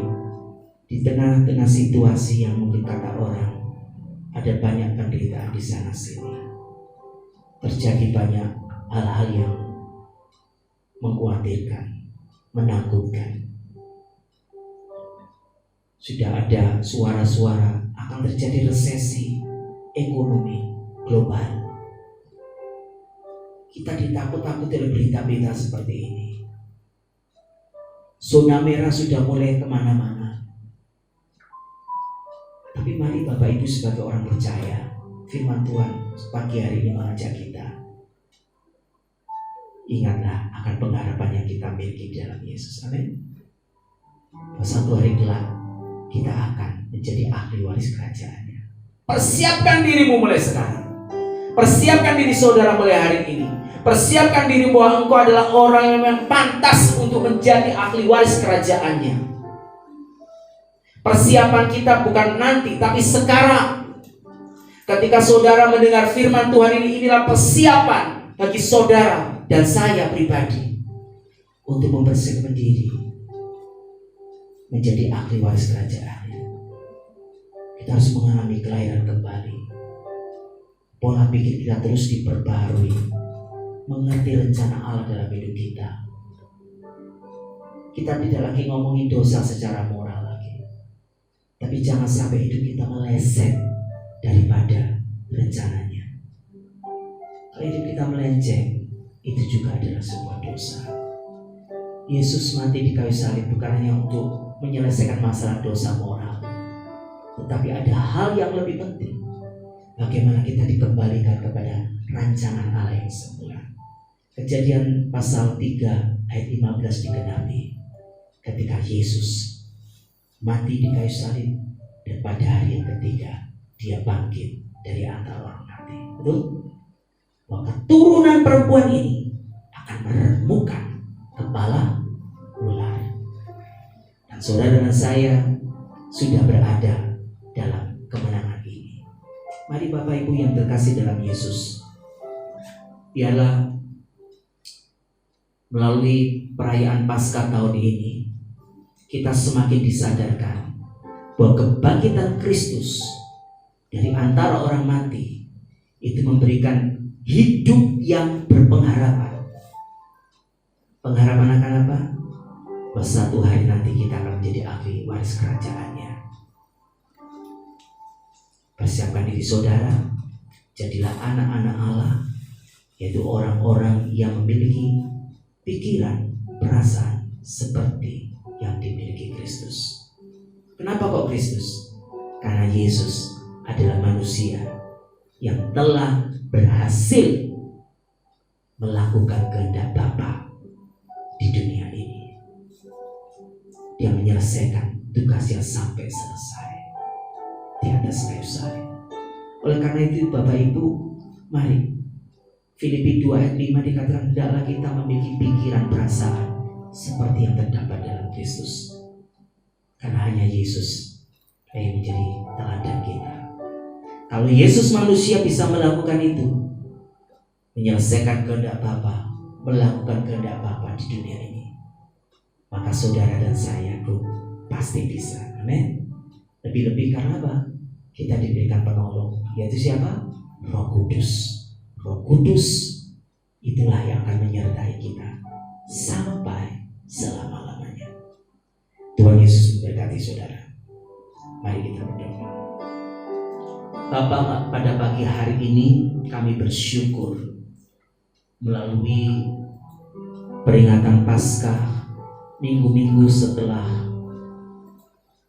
di tengah-tengah situasi yang mungkin kata orang ada banyak penderitaan di sana sini, terjadi banyak hal-hal yang mengkhawatirkan, menakutkan. Sudah ada suara-suara akan terjadi resesi ekonomi global. Kita ditakut-takuti oleh berita-berita seperti ini. Zona merah sudah mulai kemana-mana. Tapi mari Bapak Ibu sebagai orang percaya, firman Tuhan pagi hari ini mengajak kita, ingatlah akan pengharapan yang kita miliki di dalam Yesus. Amin. Satu hari kelak kita akan menjadi ahli waris kerajaannya. Persiapkan dirimu mulai sekarang. Persiapkan diri saudara mulai hari ini. Persiapkan dirimu bahwa engkau adalah orang yang pantas untuk menjadi ahli waris kerajaannya. Persiapan kita bukan nanti, tapi sekarang. Ketika saudara mendengar firman Tuhan ini, inilah persiapan bagi saudara dan saya pribadi untuk mempersiapkan diri menjadi ahli waris kerajaannya. Kita harus mengalami kelahiran kembali. Pola pikir kita terus diperbarui, mengerti rencana Allah dalam hidup kita. Kita tidak lagi ngomongin dosa secara moral lagi, tapi jangan sampai hidup kita meleset daripada rencananya. Kalau hidup kita melenceng, itu juga adalah sebuah dosa. Yesus mati di kayu salib bukan hanya untuk menyelesaikan masalah dosa moral, tetapi ada hal yang lebih penting. Bagaimana kita dikembalikan kepada rancangan Allah yang semula. Kejadian pasal 3 ayat 15 digenapi ketika Yesus mati di kayu salib dan pada hari yang ketiga dia bangkit dari antara orang mati. Betul? Maka keturunan perempuan ini akan meremukkan kepala ular. Dan saudara dan saya sudah berada dalam kemenangan ini. Mari Bapak Ibu yang terkasih dalam Yesus, biarlah melalui perayaan Paskah tahun ini kita semakin disadarkan bahwa kebangkitan Kristus dari antara orang mati itu memberikan hidup yang berpengharapan. Pengharapan akan apa? Bahwa satu hari nanti kita akan menjadi ahli waris kerajaannya. Persiapkan diri saudara, jadilah anak-anak Allah, yaitu orang-orang yang memiliki pikiran, perasaan seperti yang dimiliki Kristus. Kenapa kok Kristus? Karena Yesus adalah manusia yang telah berhasil melakukan kehendak Bapa di dunia ini. Dia menyelesaikan tugasnya sampai selesai di atas kayu salib. Oleh karena itu Bapak Ibu, mari Filipi 2 ayat 5 dikatakan, hendaklah kita memiliki pikiran perasaan seperti yang terdapat dalam Kristus. Karena hanya Yesus yang menjadi teladan kita. Kalau Yesus manusia bisa melakukan itu, menyelesaikan kehendak Bapa, melakukan kehendak Bapa di dunia ini, maka saudara dan saya pun pasti bisa. Amin. Lebih-lebih karena apa? Kita diberikan penolong, yaitu siapa? Roh Kudus. Roh Kudus itulah yang akan menyertai kita sampai selama-lamanya. Tuhan Yesus memberkati saudara. Mari kita berdoa. Bapa, pada pagi hari ini kami bersyukur melalui peringatan Paskah, minggu-minggu setelah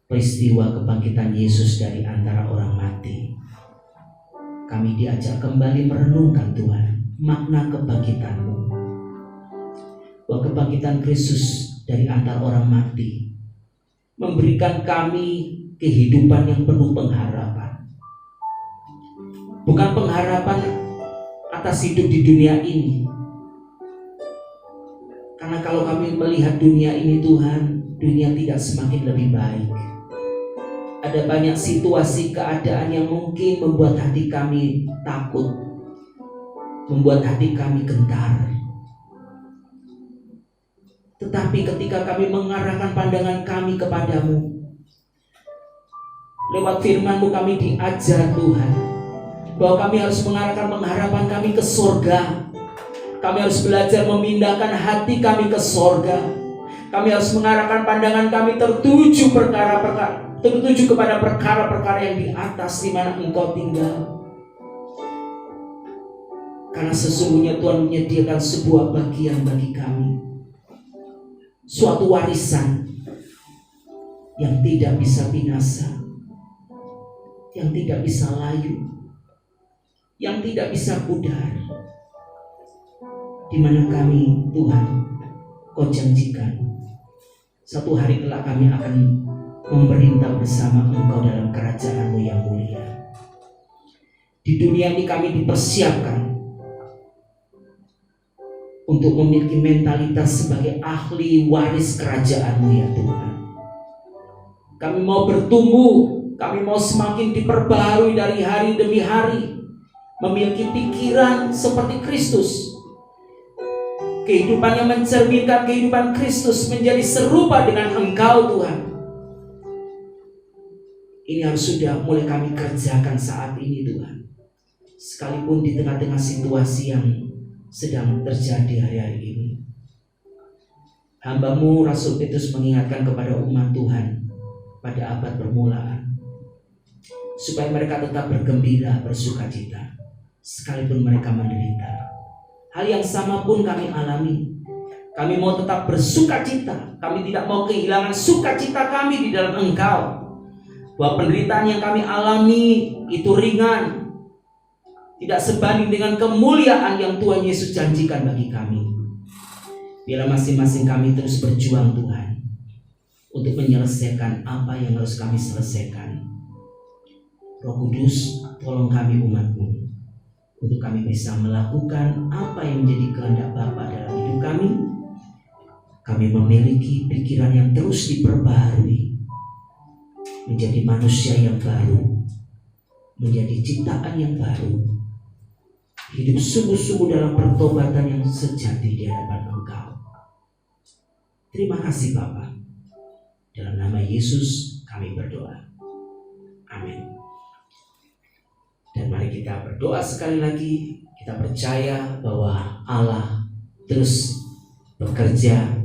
peristiwa kebangkitan Yesus dari antara orang mati, kami diajak kembali merenungkan Tuhan makna kebangkitan-Mu, bahwa kebangkitan Kristus dari antara orang mati memberikan kami kehidupan yang penuh pengharapan. Bukan pengharapan atas hidup di dunia ini, karena kalau kami melihat dunia ini Tuhan, dunia tidak semakin lebih baik. Ada banyak situasi keadaan yang mungkin membuat hati kami takut, membuat hati kami gentar. Tetapi ketika kami mengarahkan pandangan kami kepadamu, lewat firman-Mu kami diajar Tuhan, bahwa kami harus mengarahkan pengharapan kami ke sorga. Kami harus belajar memindahkan hati kami ke sorga. Kami harus mengarahkan pandangan kami tertuju kepada perkara-perkara yang di atas, di mana Engkau tinggal. Karena sesungguhnya Tuhan menyediakan sebuah bagian bagi kami, suatu warisan yang tidak bisa binasa, yang tidak bisa layu, yang tidak bisa pudar, di mana kami, Tuhan, Kau janjikan satu hari kelak kami akan memerintah bersama Engkau dalam kerajaan-Mu yang mulia. Di dunia ini kami dipersiapkan untuk memiliki mentalitas sebagai ahli waris kerajaan-Mu ya Tuhan. Kami mau bertumbuh, kami mau semakin diperbaharui dari hari demi hari, memiliki pikiran seperti Kristus, kehidupan yang mencerminkan kehidupan Kristus, menjadi serupa dengan Engkau Tuhan. Ini harus sudah mulai kami kerjakan saat ini Tuhan, sekalipun di tengah-tengah situasi yang sedang terjadi hari-hari ini. Hamba-Mu Rasul Petrus mengingatkan kepada umat Tuhan pada abad permulaan, supaya mereka tetap bergembira, bersukacita, sekalipun mereka menderita. Hal yang sama pun kami alami. Kami mau tetap bersukacita. Kami tidak mau kehilangan sukacita kami di dalam Engkau. Bahwa penderitaan yang kami alami itu ringan, tidak sebanding dengan kemuliaan yang Tuhan Yesus janjikan bagi kami. Biarlah masing-masing kami terus berjuang Tuhan, untuk menyelesaikan apa yang harus kami selesaikan. Roh Kudus, tolong kami umat-Mu, untuk kami bisa melakukan apa yang menjadi kehendak Bapa dalam hidup kami. Kami memiliki pikiran yang terus diperbaharui, menjadi manusia yang baru, menjadi ciptaan yang baru, hidup sungguh-sungguh dalam pertobatan yang sejati di hadapan Engkau. Terima kasih Bapa. Dalam nama Yesus kami berdoa. Amin. Dan mari kita berdoa sekali lagi. Kita percaya bahwa Allah terus bekerja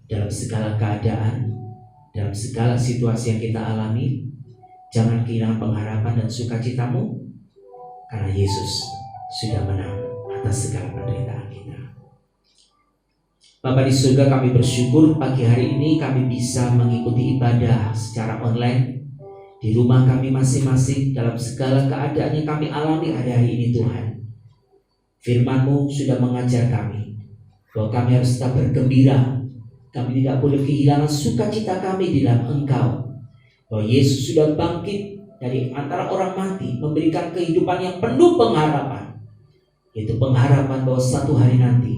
dalam segala keadaan, dalam segala situasi yang kita alami. Jangan kehilangan pengharapan dan sukacitamu, karena Yesus sudah menang atas segala penderitaan kita. Bapa di surga, kami bersyukur pagi hari ini kami bisa mengikuti ibadah secara online di rumah kami masing-masing dalam segala keadaan yang kami alami hari-hari ini Tuhan. Firman-Mu sudah mengajar kami bahwa kami harus tetap bergembira. Kami tidak boleh kehilangan sukacita kami di dalam Engkau, bahwa Yesus sudah bangkit dari antara orang mati, memberikan kehidupan yang penuh pengharapan, yaitu pengharapan bahwa satu hari nanti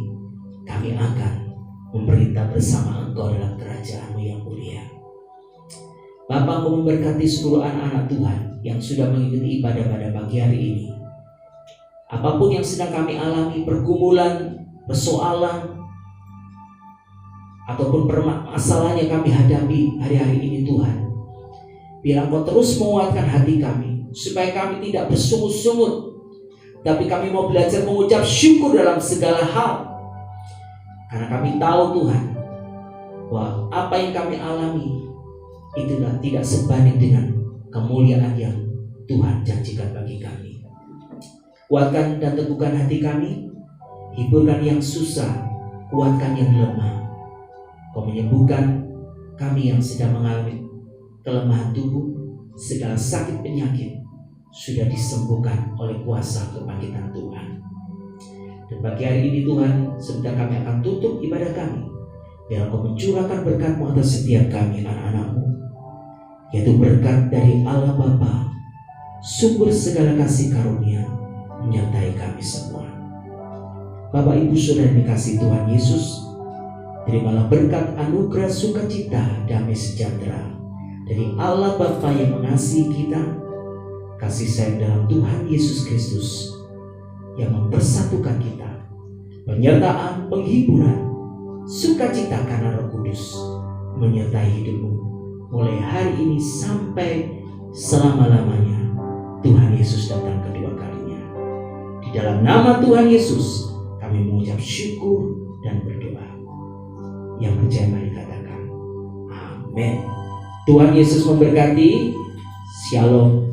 kami akan memerintah bersama Engkau dalam kerajaan-Mu yang mulia. Bapa, Engkau memberkati seluruh anak-anak Tuhan yang sudah mengikuti ibadah pada pagi hari ini. Apapun yang sedang kami alami, pergumulan, persoalan, ataupun permasalahan yang kami hadapi hari-hari ini Tuhan. Biar Engkau terus menguatkan hati kami, supaya kami tidak bersungut-sungut, tapi kami mau belajar mengucap syukur dalam segala hal. Karena kami tahu Tuhan, bahwa apa yang kami alami itulah tidak sebanding dengan kemuliaan yang Tuhan janjikan bagi kami. Kuatkan dan teguhkan hati kami, hiburkan yang susah, kuatkan yang lemah. Kau menyembuhkan kami yang sedang mengalami kelemahan tubuh, segala sakit penyakit sudah disembuhkan oleh kuasa kebangkitan Tuhan. Dan pagi hari ini Tuhan, sebentar kami akan tutup ibadah kami, biar Engkau mencurahkan berkat-Mu atas setiap kami anak-anak-Mu, yaitu berkat dari Allah Bapa, sumber segala kasih karunia, menyertai kami semua. Bapak Ibu Saudara dikasih Tuhan Yesus, terimalah berkat anugerah sukacita damai sejahtera dari Allah Bapa yang mengasihi kita, kasih sayang dalam Tuhan Yesus Kristus yang mempersatukan kita, penyertaan, penghiburan, sukacita karena Roh Kudus menyertai hidupmu mulai hari ini sampai selama-lamanya Tuhan Yesus datang kedua kalinya. Di dalam nama Tuhan Yesus kami mengucap syukur dan berdoa. Yang percaya mari katakan amin. Tuhan Yesus memberkati. Shalom.